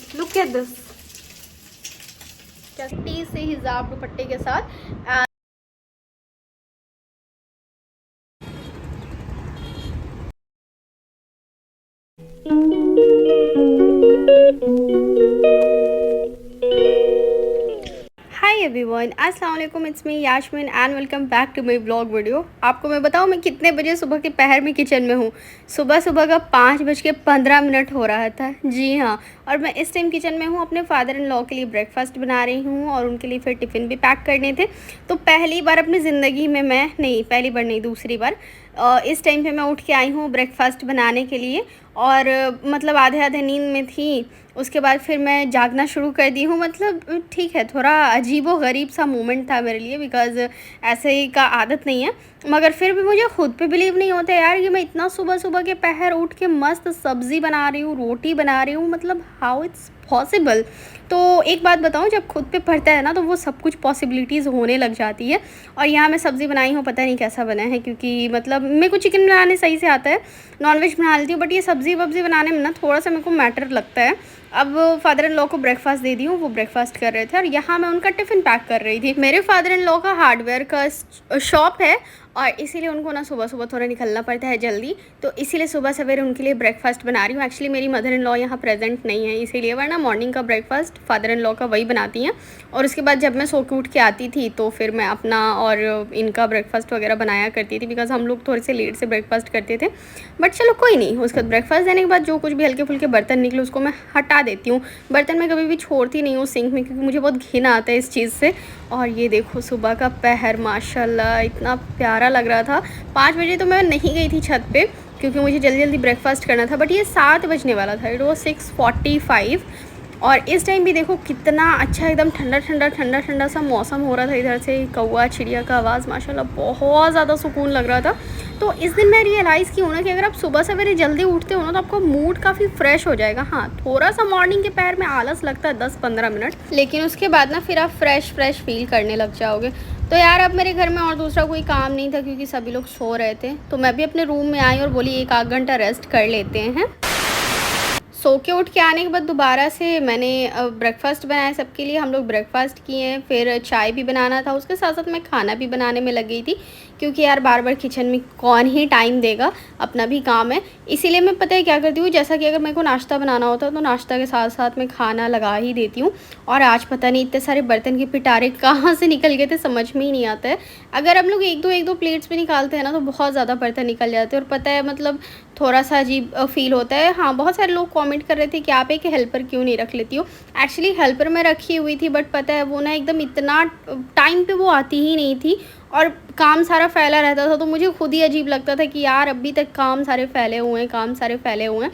Look at this, T से हिजाब दुपट्टे के साथ। हाय एवरीवन, अस्सलाम वालेकुम, it's me Yasmeen and welcome back to my blog video. आपको मैं बताऊँ मैं कितने बजे सुबह के पहर में किचन में हूँ। सुबह सुबह का 5:15 हो रहा था, जी हाँ। और मैं इस टाइम किचन में हूँ, अपने फादर इन लॉ के लिए ब्रेकफास्ट बना रही हूँ और उनके लिए फिर टिफ़िन भी पैक करने थे। तो पहली बार अपनी ज़िंदगी में पहली बार नहीं, दूसरी बार इस टाइम पे मैं उठ के आई हूँ ब्रेकफास्ट बनाने के लिए। और मतलब आधे आधे नींद में थी, उसके बाद फिर मैं जागना शुरू कर दी हूँ। मतलब ठीक है, थोड़ा अजीबो गरीब सा मोमेंट था मेरे लिए, बिकॉज़ ऐसे ही का आदत नहीं है। मगर फिर भी मुझे खुद पे बिलीव नहीं होता यार कि मैं इतना सुबह सुबह के पहर उठ के मस्त सब्ज़ी बना रही हूँ, रोटी बना रही हूँ। मतलब हाउ इट्स पॉसिबल। तो एक बात बताऊँ, जब खुद पे पड़ता है ना तो वो सब कुछ पॉसिबिलिटीज़ होने लग जाती है। और यहाँ मैं सब्ज़ी बनाई हूँ, पता नहीं कैसा बना है, क्योंकि मतलब मेरे को चिकन बनाने सही से आता है, नॉनवेज बना लेती हूँ, बट ये सब्ज़ी वब्ज़ी बनाने में ना थोड़ा सा मेरे को मैटर लगता है। अब फादर इन लॉ को ब्रेकफास्ट दे दी हूँ, वो ब्रेकफास्ट कर रहे थे और यहाँ मैं उनका टिफ़िन पैक कर रही थी। मेरे फादर इन लॉ का हार्डवेयर का शॉप है और इसीलिए उनको ना सुबह सुबह थोड़ा निकलना पड़ता है जल्दी, तो इसीलिए सुबह सवेरे उनके लिए ब्रेकफास्ट बना रही हूँ। एक्चुअली मेरी मदर इन लॉ यहाँ प्रेजेंट नहीं है, इसीलिए, वरना मॉर्निंग का ब्रेकफास्ट फादर इन लॉ का वही बनाती हैं। और उसके बाद जब मैं सो के उठ के आती थी तो फिर मैं अपना और इनका ब्रेकफास्ट वगैरह बनाया करती थी, बिकॉज हम लोग थोड़े से लेट से ब्रेकफास्ट करते थे। बट चलो कोई नहीं, उसके बाद ब्रेकफास्ट देने के बाद जो कुछ भी हल्के फुल्के बर्तन निकले उसको मैं हटा देती हूँ। बर्तन मैं कभी भी छोड़ती नहीं हूँ सिंक में, क्योंकि मुझे बहुत घिन आता है इस चीज़ से। और ये देखो सुबह का पहर माशाल्लाह इतना प्यारा लग रहा था। 5 बजे तो मैं नहीं गई थी छत पे, क्योंकि मुझे जल्दी जल्दी ब्रेकफास्ट करना था, बट ये 7 बजने वाला था। It was 6:45। और इस टाइम भी देखो कितना अच्छा एकदम ठंडा सा मौसम हो रहा था। इधर से कौवा चिड़िया का आवाज़ माशाल्लाह बहुत ज़्यादा सुकून लग रहा था। तो इस दिन मैं रियलाइज़ की हूँ ना कि अगर आप सुबह सवेरे जल्दी उठते हो ना तो आपका मूड काफ़ी फ्रेश हो जाएगा। हाँ, थोड़ा सा मॉर्निंग के पैर में आलस लगता है 10-15 मिनट, लेकिन उसके बाद ना फिर आप फ्रेश फील करने लग जाओगे। तो यार अब मेरे घर में और दूसरा कोई काम नहीं था, क्योंकि सभी लोग सो रहे थे, तो मैं भी अपने रूम में आई और बोली 1 घंटा रेस्ट कर लेते हैं। सो के उठ के आने के बाद दोबारा से मैंने ब्रेकफास्ट बनाया सबके लिए। हम लोग ब्रेकफास्ट किए, फिर चाय भी बनाना था, उसके साथ साथ मैं खाना भी बनाने में लग गई थी, क्योंकि यार बार बार किचन में कौन ही टाइम देगा, अपना भी काम है। इसीलिए मैं पता है क्या करती हूँ, जैसा कि अगर मेरे को नाश्ता बनाना होता है तो नाश्ता के साथ साथ मैं खाना लगा ही देती हूँ। और आज पता नहीं इतने सारे बर्तन के पिटारे कहाँ से निकल गए थे, समझ में ही नहीं आता है। अगर हम लोग एक दो प्लेट्स भी निकालते हैं ना तो बहुत ज़्यादा बर्तन निकल जाते हैं, और पता है मतलब थोड़ा सा अजीब फील होता है। हाँ, बहुत सारे लोग कमेंट कर रहे थे कि आप एक हेल्पर क्यों नहीं रख लेती हो। एक्चुअली हेल्पर मैं रखी हुई थी, बट पता है वो ना एकदम इतना टाइम पे वो आती ही नहीं थी और काम सारा फैला रहता था, तो मुझे खुद ही अजीब लगता था कि यार अभी तक काम सारे फैले हुए हैं।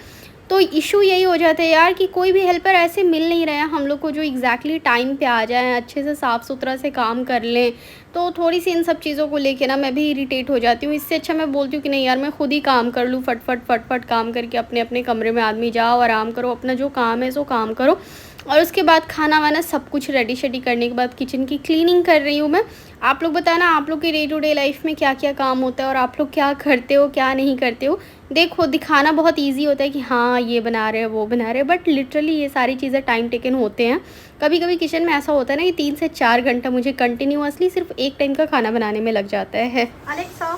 तो इशू यही हो जाता है यार कि कोई भी हेल्पर ऐसे मिल नहीं रहा है हम लोग को जो एग्जैक्टली टाइम पे आ जाए, अच्छे से साफ़ सुथरा से काम कर लें। तो थोड़ी सी इन सब चीज़ों को लेके ना मैं भी इरिटेट हो जाती हूँ। इससे अच्छा मैं बोलती हूँ कि नहीं यार, मैं खुद ही काम कर लूँ, फट काम करके अपने अपने कमरे में आदमी जाओ, आराम करो, अपना जो काम है सो काम करो। और उसके बाद खाना वाना सब कुछ रेडी शेडी करने के बाद किचन की क्लीनिंग कर रही हूँ मैं। आप लोग बताना, आप लोग की डे टू डे लाइफ में क्या क्या काम होता है और आप लोग क्या करते हो क्या नहीं करते हो। देखो, दिखाना बहुत ईजी होता है कि हाँ ये बना रहे हैं वो बना रहे हैं, बट लिटरली ये सारी चीज़ें टाइम टेकन होते हैं। कभी कभी किचन में ऐसा होता है ना कि 3 से 4 घंटा मुझे कंटिन्यूअसली सिर्फ एक टाइम का खाना बनाने में लग जाता है। अलेक्सा,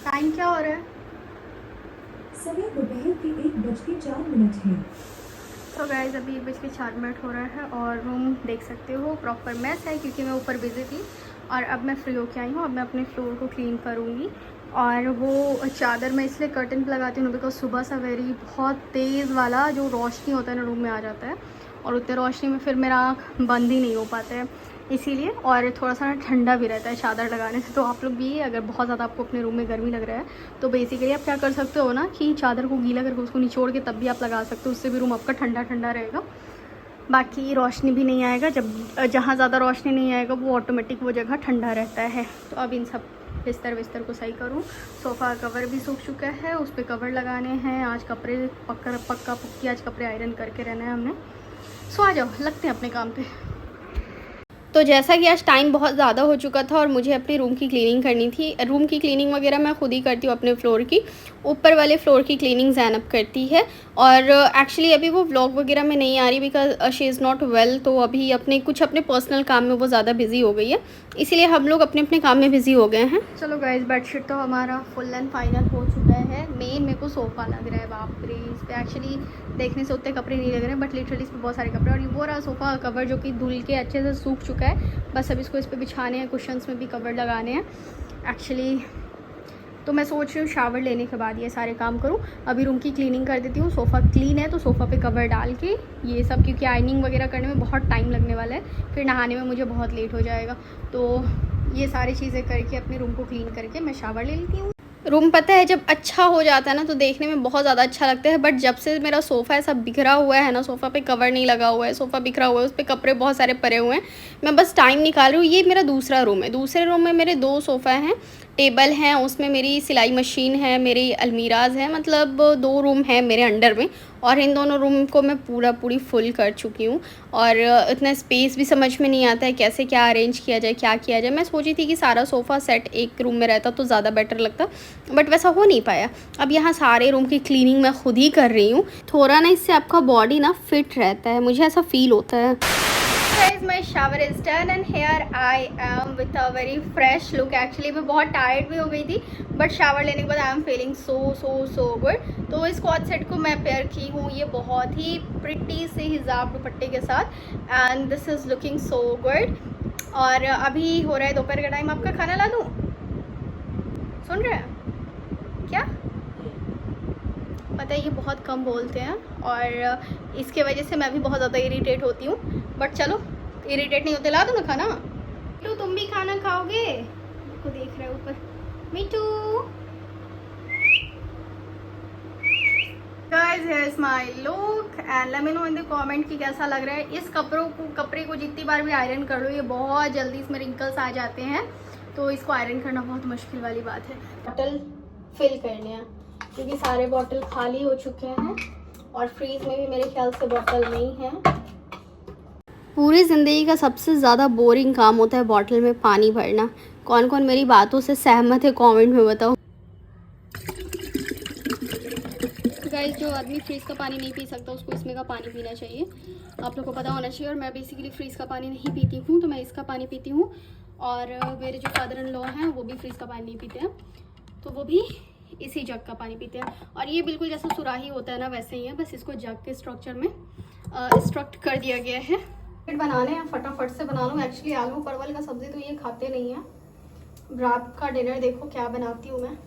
टाइम क्या हो रहा है? समय दोपहर के 1:04 है। तो गाइस अभी 1:04 हो रहा है और रूम देख सकते हो प्रॉपर मैस है, क्योंकि मैं ऊपर बिजी थी। और अब मैं फ्री होके आई हूँ, अब मैं अपने फ्लोर को क्लीन करूँगी। और वो चादर मैं इसलिए कर्टन पे लगाती हूँ बिकॉज सुबह सवेरे बहुत तेज़ वाला जो रोशनी होता है ना रूम में आ जाता है, और उतने रोशनी में फिर मेरा आँख बंद ही नहीं हो पाता है, इसीलिए। और थोड़ा सा ठंडा भी रहता है चादर लगाने से। तो आप लोग भी अगर बहुत ज़्यादा आपको अपने रूम में गर्मी लग रहा है तो बेसिकली आप क्या कर सकते हो ना कि चादर को गीला करके उसको निचोड़ के तब भी आप लगा सकते हो, उससे भी रूम आपका ठंडा ठंडा रहेगा। बाकी रोशनी भी नहीं आएगा, जब जहाँ ज़्यादा रोशनी नहीं आएगा वो ऑटोमेटिक वो जगह ठंडा रहता है। तो अब इन सब बिस्तर को सही करूँ। सोफ़ा कवर भी सूख चुका है, उस पर कवर लगाने हैं। आज कपड़े पक्का पुक्की आज कपड़े आयरन करके रहना है हमने। सो आ जाओ, लगते हैं अपने काम पे। तो जैसा कि आज टाइम बहुत ज़्यादा हो चुका था और मुझे अपने रूम की क्लीनिंग करनी थी। रूम की क्लीनिंग वगैरह मैं खुद ही करती हूँ अपने फ्लोर की। ऊपर वाले फ्लोर की क्लीनिंग ज़ैनब करती है। और एक्चुअली अभी वो व्लॉग वगैरह में नहीं आ रही because she is not well. तो अभी अपने पर्सनल काम में वो ज़्यादा बिजी हो गई है, इसीलिए हम लोग अपने अपने काम में बिजी हो गए हैं। चलो गाइस, बेडशीट तो हमारा फुल एंड फाइनल हो चुका है। मेरे को सोफ़ा लग रहा है, बाप रे। इस पर एक्चुअली देखने से उतने कपड़े नहीं लग रहे हैं, बट लिटरली इस पर बहुत सारे कपड़े। और ये वो रहा सोफ़ा कवर जो कि धुल के अच्छे से सूख चुका है। बस अब इसको इस पर बिछाने हैं, कुशन्स में भी कवर लगाने हैं एक्चुअली। तो मैं सोच रही हूँ शावर लेने के बाद ये सारे काम करूँ। अभी रूम की क्लीनिंग कर देती हूँ। सोफ़ा क्लीन है तो सोफ़ा पे कवर डाल के ये सब, क्योंकि आयनिंग वगैरह करने में बहुत टाइम लगने वाला है, फिर नहाने में मुझे बहुत लेट हो जाएगा। तो ये सारी चीज़ें करके अपने रूम को क्लीन करके मैं शावर ले लेती हूँ। रूम पता है जब अच्छा हो जाता है ना तो देखने में बहुत ज़्यादा अच्छा लगता है, बट जब से मेरा सोफ़ा ऐसा बिखरा हुआ है ना, सोफ़ा पे कवर नहीं लगा हुआ है, सोफ़ा बिखरा हुआ है, उस पर कपड़े बहुत सारे पड़े हुए हैं, मैं बस टाइम निकाल रही हूँ। ये मेरा दूसरा रूम है। दूसरे रूम में मेरे 2 सोफ़ा हैं, टेबल हैं, उसमें मेरी सिलाई मशीन है, मेरी अलमीराज हैं, मतलब 2 रूम हैं मेरे अंडर में। और इन दोनों रूम को मैं पूरी फुल कर चुकी हूँ। और इतना स्पेस भी समझ में नहीं आता है कैसे क्या अरेंज किया जाए, क्या किया जाए। मैं सोची थी कि सारा सोफ़ा सेट एक रूम में रहता तो ज़्यादा बेटर लगता, बट वैसा हो नहीं पाया। अब यहाँ सारे रूम की क्लीनिंग मैं खुद ही कर रही हूँ। थोड़ा ना इससे आपका बॉडी ना फिट रहता है, मुझे ऐसा फील होता है। Guys, my shower is done and here I am with a very fresh look. Actually मैं बहुत टायर्ड भी हो गई थी, बट शावर लेने के बाद आई एम फीलिंग सो गुड। तो इस कॉट सेट को मैं पेयर की हूँ ये बहुत ही प्रिटी से हिजाब दुपट्टे के साथ, and this is looking so good. और अभी हो रहा है दोपहर का टाइम। आपका खाना ला दूँ? सुन रहे हैं क्या? पता है ये बहुत कम बोलते हैं और इसके वजह से मैं भी बहुत ज़्यादा इरिटेट होती हूँ, बट चलो इरिटेट नहीं होते। ला दो ना खाना। मिट्टू तुम भी खाना खाओगे? को देख रहे हो ऊपर। Mittu guys, here is my look and let me know in the comment कि कैसा लग रहा है। इस कपड़े को जितनी बार भी आयरन कर लो ये बहुत जल्दी इसमें रिंकल्स आ जाते हैं, तो इसको आयरन करना बहुत मुश्किल वाली बात है। बॉटल फिल करने हैं क्योंकि सारे बॉटल खाली हो चुके हैं और फ्रीज में भी मेरे ख्याल से बॉटल नहीं है। पूरी ज़िंदगी का सबसे ज़्यादा बोरिंग काम होता है बॉटल में पानी भरना। कौन कौन मेरी बातों से सहमत है कमेंट में बताओ। गाइस, जो आदमी फ्रीज़ का पानी नहीं पी सकता उसको इसमें का पानी पीना चाहिए, आप लोग को पता होना चाहिए। और मैं बेसिकली फ्रीज़ का पानी नहीं पीती हूँ, तो मैं इसका पानी पीती हूँ। और मेरे जो फादर इन लॉ हैं वो भी फ्रीज़ का पानी नहीं पीते हैं, तो वो भी इसी जग का पानी पीते हैं। और ये बिल्कुल जैसा सुराही होता है ना वैसे ही है, बस इसको जग के स्ट्रक्चर में स्ट्रक्ट कर दिया गया है। बनाने हैं, फटाफट से बना लूँ। एक्चुअली आलू परवल का सब्ज़ी तो ये खाते नहीं हैं। रात का डिनर देखो क्या बनाती हूँ मैं।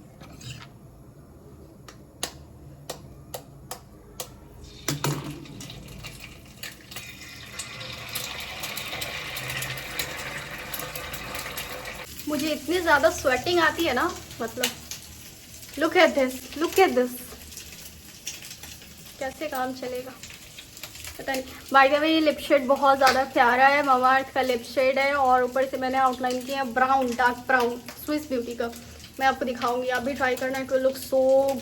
मुझे इतनी ज़्यादा स्वेटिंग आती है ना, मतलब लुक एट दिस कैसे काम चलेगा पता नहीं। बाय द वे ये लिप शेड बहुत ज़्यादा प्यारा है, ममाअर्थ का लिप शेड है और ऊपर से मैंने आउटलाइन किया brown, dark brown, Swiss beauty का। मैं आपको दिखाऊंगी, आप भी ट्राई करना। It will look so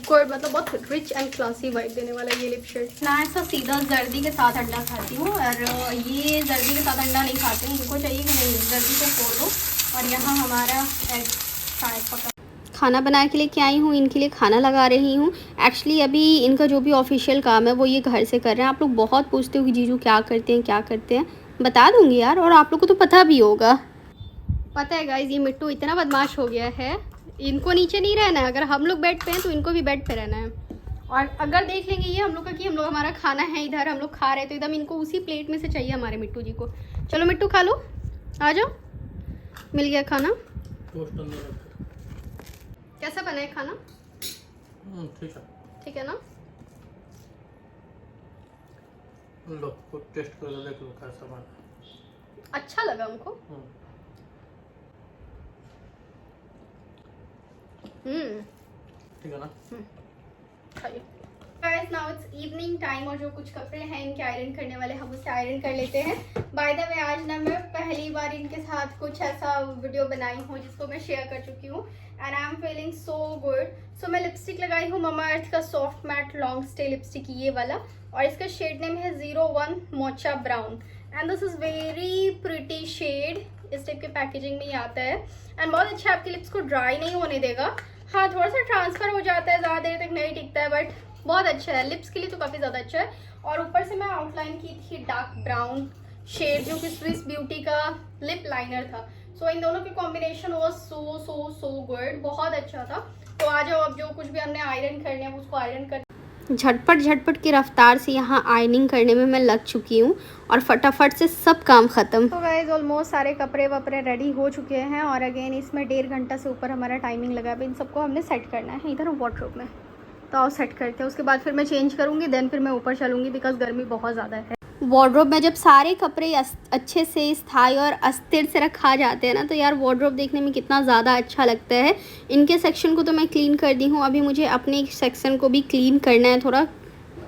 good, मतलब बहुत रिच एंड क्लासी वाइब देने वाला है ये लिप शेड। ना ऐसा सीधा जर्दी के साथ अंडा खाती हूँ और ये जर्दी के साथ अंडा नहीं खाते हैं। इनको चाहिए कि नहीं जर्दी को फोड़ दो। और यहाँ हमारा एग शायद पका। खाना बनाने के लिए क्या आई हूँ, इनके लिए खाना लगा रही हूँ। एक्चुअली अभी इनका जो भी ऑफिशियल काम है वो ये घर से कर रहे हैं। आप लोग बहुत पूछते हो कि जीजू क्या करते हैं, बता दूंगी यार, और आप लोग को तो पता भी होगा। पता है गाइज, ये मिट्टू इतना बदमाश हो गया है, इनको नीचे नहीं रहना है। अगर हम लोग बेड पे हैं तो इनको भी बेड पे रहना है। और अगर देख लेंगे ये हम लोग का कि हम लोग हमारा खाना है इधर, हम लोग खा रहे तो एकदम इनको उसी प्लेट में से चाहिए हमारे मिट्टू जी को। चलो मिट्टू खा लो, आ जाओ, मिल गया खाना। कैसा बना है खाना? ठीक है ना? लो टेस्ट कर लो, देख लो कैसा बना। अच्छा लगा हमको। ठीक है ना? खाइए। Guys, now it's evening time और जो कुछ कपड़े हैं इनके आयरन करने वाले हम उसे आयरन कर लेते हैं। बाय द वे, आज ना मैं पहली बार इनके साथ कुछ ऐसा वीडियो बनाई हूँ जिसको मैं शेयर कर चुकी हूँ and I am feeling so good. So मैं लिपस्टिक लगाई हूँ ममाअर्थ का soft matte long stay lipstick, ये वाला, और इसका शेड नेम है 01 mocha brown and this is very pretty shade, इस टाइप के पैकेजिंग में ही आता है। एंड बहुत अच्छा आपके लिप्स को ड्राई नहीं होने देगा। हाँ, थोड़ा सा ट्रांसफर हो जाता है, ज़्यादा देर तक नहीं टिकता है, बट बहुत अच्छा है लिप्स के लिए तो काफ़ी ज़्यादा अच्छा है। और ऊपर से मैं आउटलाइन की थी डार्क ब्राउन शेड, जो कि स्विस ब्यूटी का लिप लाइनर था। सो इन दोनों के कॉम्बिनेशन वाज सो गुड, बहुत अच्छा था। तो आ जाओ, अब जो कुछ भी हमने आयरन करने है उसको आयरन कर। झटपट की रफ्तार से यहाँ आयरनिंग करने में मैं लग चुकी हूँ और फटाफट से सब काम ख़त्म। तो गाइस ऑलमोस्ट सारे कपड़े वपड़े रेडी हो चुके हैं और अगेन इसमें 1.5 घंटा से ऊपर हमारा टाइमिंग लगा है। इन सबको हमने सेट करना है इधर वार्डरोब में, तो आओ सेट करते हैं। उसके बाद फिर मैं चेंज करूँगी, देन फिर मैं ऊपर चलूँगी बिकॉज गर्मी बहुत ज़्यादा है। वार्डरोब में जब सारे कपड़े अच्छे से स्थायी और अस्थिर से रखा जाते हैं ना, तो यार वार्डरोब देखने में कितना ज़्यादा अच्छा लगता है। इनके सेक्शन को तो मैं क्लीन कर दी हूँ, अभी मुझे अपने सेक्शन को भी क्लीन करना है थोड़ा।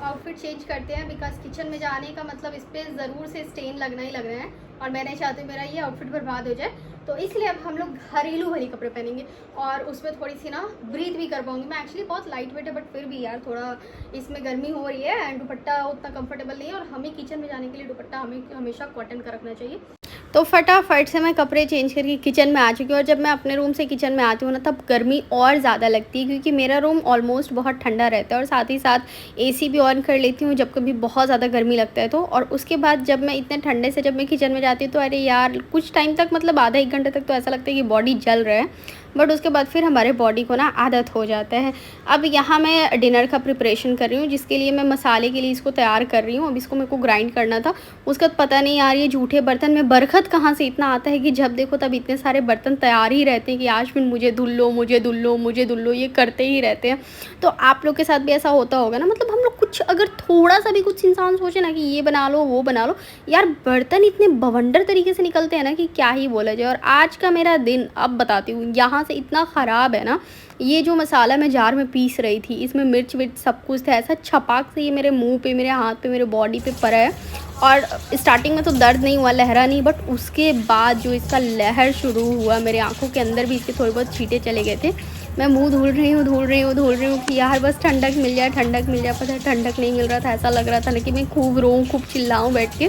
आउटफिट चेंज करते हैं बिकॉज किचन में जाने का मतलब इस पर ज़रूर से स्टेन लगना ही लग रहा है और मैं नहीं चाहती मेरा ये आउटफिट बर्बाद हो जाए। तो इसलिए अब हम लोग घरेलू वाली कपड़े पहनेंगे और उसमें थोड़ी सी ना ब्रीथ भी कर पाऊंगी मैं। एक्चुअली बहुत लाइट वेट है, बट फिर भी यार थोड़ा इसमें गर्मी हो रही है एंड दुपट्टा उतना कंफर्टेबल नहीं है और हमें किचन में जाने के लिए दुपट्टा हमें हमेशा कॉटन का रखना चाहिए। तो फटाफट से मैं कपड़े चेंज करके किचन में आ चुकी हूँ और जब मैं अपने रूम से किचन में आती हूँ ना, तब गर्मी और ज़्यादा लगती है क्योंकि मेरा रूम ऑलमोस्ट बहुत ठंडा रहता है और साथ ही साथ एसी भी ऑन कर लेती हूँ जब कभी बहुत ज़्यादा गर्मी लगता है तो। और उसके बाद जब मैं इतने ठंडे से जब मैं किचन में जाती हूँ तो अरे यार कुछ टाइम तक मतलब आधा 1 घंटे तक तो ऐसा लगता है कि बॉडी जल रहा है, बट उसके बाद फिर हमारे बॉडी को ना आदत हो जाता है। अब यहाँ मैं डिनर का प्रिपरेशन कर रही हूँ जिसके लिए मैं मसाले के लिए इसको तैयार कर रही हूँ। अब इसको मेरे को ग्राइंड करना था, उसका पता नहीं यार ये जूठे बर्तन में बरकत कहाँ से इतना आता है कि जब देखो तब इतने सारे बर्तन तैयार ही रहते हैं कि आज फिर मुझे धुल लो मुझे धुल लो मुझे धुल लो, ये करते ही रहते हैं। तो आप लोग के साथ भी ऐसा होता होगा ना, मतलब हम लोग कुछ अगर थोड़ा सा भी कुछ इंसान सोचे ना कि ये बना लो वो बना लो, यार बर्तन इतने बवंडर तरीके से निकलते हैं ना कि क्या ही बोला जाए। और आज का मेरा दिन अब बताती हूँ, यहाँ से इतना ख़राब है ना, ये जो मसाला मैं जार में पीस रही थी इसमें मिर्च विर्च सब कुछ था, ऐसा छपाक से ये मेरे मुंह पे मेरे हाथ पे मेरे बॉडी पे पड़ा है। और स्टार्टिंग में तो दर्द नहीं हुआ, लहरा नहीं, बट उसके बाद जो इसका लहर शुरू हुआ मेरे आंखों के अंदर भी इसके थोड़े बहुत छींटे चले गए थे। मैं मुंह धुल रही हूँ कि यार बस ठंडक मिल जाए पता ठंडक नहीं मिल रहा था। ऐसा लग रहा था ना कि मैं खूब रोऊँ खूब चिल्लाऊँ बैठ के,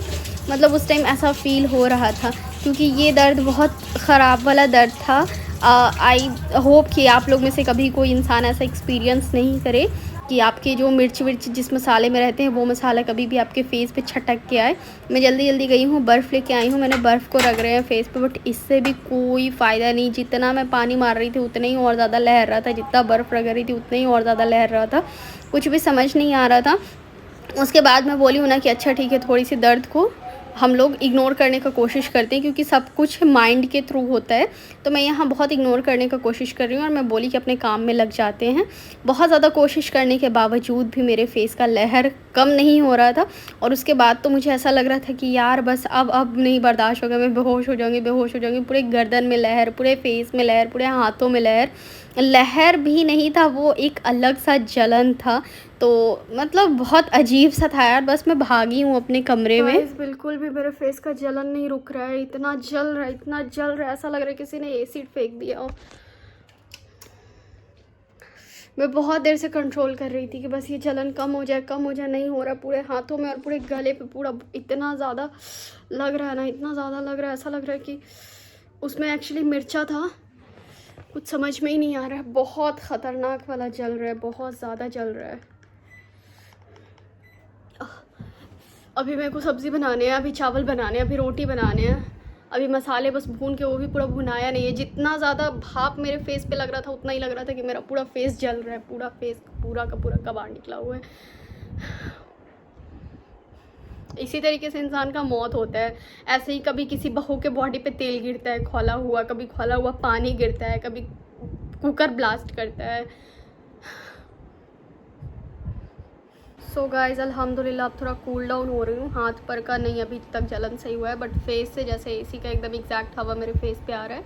मतलब उस टाइम ऐसा फील हो रहा था क्योंकि ये दर्द बहुत ख़राब वाला दर्द था। आई होप कि आप लोग में से कभी कोई इंसान ऐसा एक्सपीरियंस नहीं करे कि आपके जो मिर्च विर्च जिस मसाले में रहते हैं वो मसाला कभी भी आपके फेस पे छटक के आए। मैं जल्दी गई हूँ, बर्फ़ लेके आई हूँ, मैंने बर्फ़ को रख रहे हैं फेस पे, बट इससे भी कोई फ़ायदा नहीं। जितना मैं पानी मार रही थी उतना ही और ज़्यादा लहर रहा था, जितना बर्फ़ रख रही थी उतना ही और ज़्यादा लहर रहा था, कुछ भी समझ नहीं आ रहा था। उसके बाद मैं बोली हूँ ना कि अच्छा ठीक है, थोड़ी सी दर्द को हम लोग इग्नोर करने का कोशिश करते हैं क्योंकि सब कुछ माइंड के थ्रू होता है। तो मैं यहाँ बहुत इग्नोर करने का कोशिश कर रही हूँ और मैं बोली कि अपने काम में लग जाते हैं। बहुत ज़्यादा कोशिश करने के बावजूद भी मेरे फेस का लहर कम नहीं हो रहा था और उसके बाद तो मुझे ऐसा लग रहा था कि यार बस अब नहीं बर्दाश्त होगा, मैं बेहोश हो जाऊँगी। पूरे गर्दन में लहर, पूरे फेस में लहर, पूरे हाथों में लहर भी नहीं था, वो एक अलग सा जलन था। तो मतलब बहुत अजीब सा था यार। बस मैं भागी हूँ अपने कमरे में। बिल्कुल भी मेरे फेस का जलन नहीं रुक रहा है, इतना जल रहा है, ऐसा लग रहा है किसी ने एसिड फेंक दिया हो। मैं बहुत देर से कंट्रोल कर रही थी कि बस ये जलन कम हो जाए, नहीं हो रहा। पूरे हाथों में और पूरे गले पे पूरा इतना ज़्यादा लग रहा है ना, इतना ज़्यादा लग रहा है, ऐसा लग रहा है कि उसमें एक्चुअली मिर्चा था, कुछ समझ में ही नहीं आ रहा है। बहुत ख़तरनाक वाला जल रहा है, बहुत ज़्यादा जल रहा है। अभी मेरे को सब्ज़ी बनाने हैं, अभी चावल बनाने हैं, अभी रोटी बनाने हैं, अभी मसाले बस भून के, वो भी पूरा भुनाया नहीं है। जितना ज़्यादा भाप मेरे फेस पे लग रहा था उतना ही लग रहा था कि मेरा पूरा फेस जल रहा है, पूरा फेस पूरा का पूरा कबाड़ निकला हुआ है। इसी तरीके से इंसान का मौत होता है। ऐसे ही कभी किसी बहू के बॉडी पे तेल गिरता है खौला हुआ, कभी खौला हुआ पानी गिरता है, कभी कुकर ब्लास्ट करता है। सो गाइज़ अल्हम्दुलिल्लाह अब थोड़ा कूल डाउन हो रही हूँ। हाथ पर का नहीं अभी तक जलन सही हुआ है, बट फेस से जैसे एसी का एकदम एग्जैक्ट हवा मेरे फेस पे आ रहा है।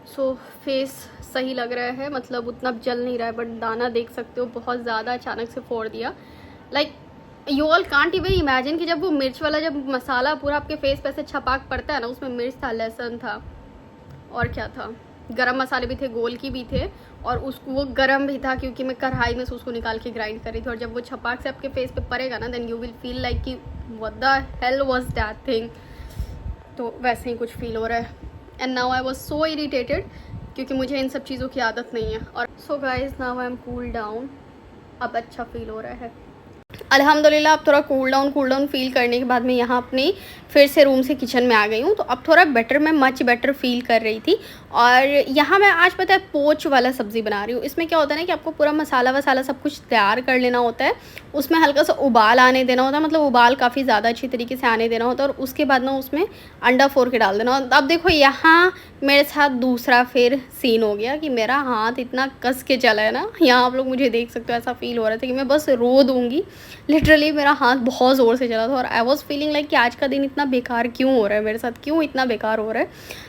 सो फेस सही लग रहा है, मतलब उतना जल नहीं रहा है, बट दाना देख सकते हो बहुत ज़्यादा अचानक से फोड़ दिया। Like you all can't even imagine कि जब वो मिर्च वाला जब मसाला पूरा आपके फेस पे से छपाक पड़ता है ना, उसमें मिर्च था, लहसुन था और क्या था, गरम मसाले भी थे, गोल की भी थे, और वो गरम भी था क्योंकि मैं कढ़ाई में से उसको निकाल के ग्राइंड कर रही थी। और जब वो छपाक से आपके फेस पे पड़ेगा ना, then you will feel like कि what the hell was that thing. तो वैसे ही कुछ फील हो रहा है। And now I was so irritated क्योंकि मुझे इन सब चीज़ों की आदत नहीं है। और so guys now I am cool down, अब अच्छा फील हो रहा है अल्हम्दुलिल्लाह। अब थोड़ा कूल डाउन फील करने के बाद मैं यहाँ अपनी फिर से रूम से किचन में आ गई हूँ। तो अब थोड़ा बेटर, मैं मच बेटर फील कर रही थी। और यहाँ मैं आज पता है पोच वाला सब्ज़ी बना रही हूँ। इसमें क्या होता है ना कि आपको पूरा मसाला वसाला सब कुछ तैयार कर लेना होता है, उसमें हल्का सा उबाल आने देना होता है, मतलब उबाल काफ़ी ज़्यादा अच्छी तरीके से आने देना होता है। और उसके बाद ना उसमें अंडा फोड़ के डाल देना। अब देखो यहाँ मेरे साथ दूसरा फिर सीन हो गया कि मेरा हाथ इतना कस के चला है ना, यहाँ आप लोग मुझे देख सकते हो, ऐसा फील हो रहा था कि मैं बस रो दूँगी। लिटरली मेरा हाथ बहुत ज़ोर से चला था और आई वॉज फीलिंग लाइक कि आज का दिन इतना बेकार क्यों हो रहा है मेरे साथ, क्यों इतना बेकार हो रहा है।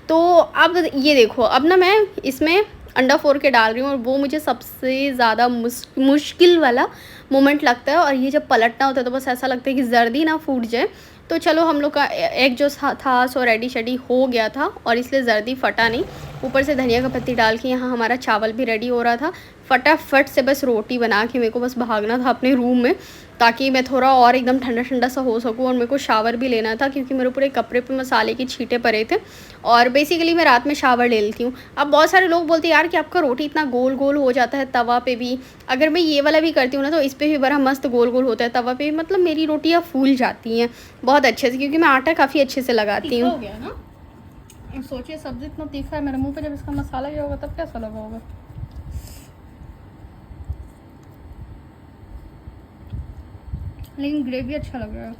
तो अब ये देखो, अब ना मैं इसमें अंडा फोड़ के डाल रही हूँ और वो मुझे सबसे ज़्यादा मुश्किल वाला मोमेंट लगता है। और ये जब पलटना होता है तो बस ऐसा लगता है कि जर्दी ना फूट जाए। तो चलो हम लोग का एग जो था सो रेडी शेडी हो गया था और इसलिए जर्दी फटा नहीं। ऊपर से धनिया का पत्ती डाल के यहाँ हमारा चावल भी रेडी हो रहा था। फटाफट से बस रोटी बना के मेरे को बस भागना था अपने रूम में, ताकि मैं थोड़ा और एकदम ठंडा ठंडा सा हो सकूँ। और मेरे को शावर भी लेना था क्योंकि मेरे पूरे कपड़े पे मसाले के छींटे पड़े थे। और बेसिकली मैं रात में शावर ले लेती हूँ। अब बहुत सारे लोग बोलते हैं यार कि आपका रोटी इतना गोल गोल हो जाता है तवा पे भी। अगर मैं ये वाला भी करती हूँ ना तो इस पर भी बड़ा मस्त गोल गोल होता है तवा पे भी। मतलब मेरी रोटियाँ फूल जाती हैं बहुत अच्छे से क्योंकि मैं आटा काफ़ी अच्छे से लगाती हूँ। हो गया ना, सोचिए सब्जी इतना तीखा है मेरे मुँह पर, जब इसका मसाला गया होगा तब कैसा लगा होगा। लेकिन ग्रेवी अच्छा लग रहा है।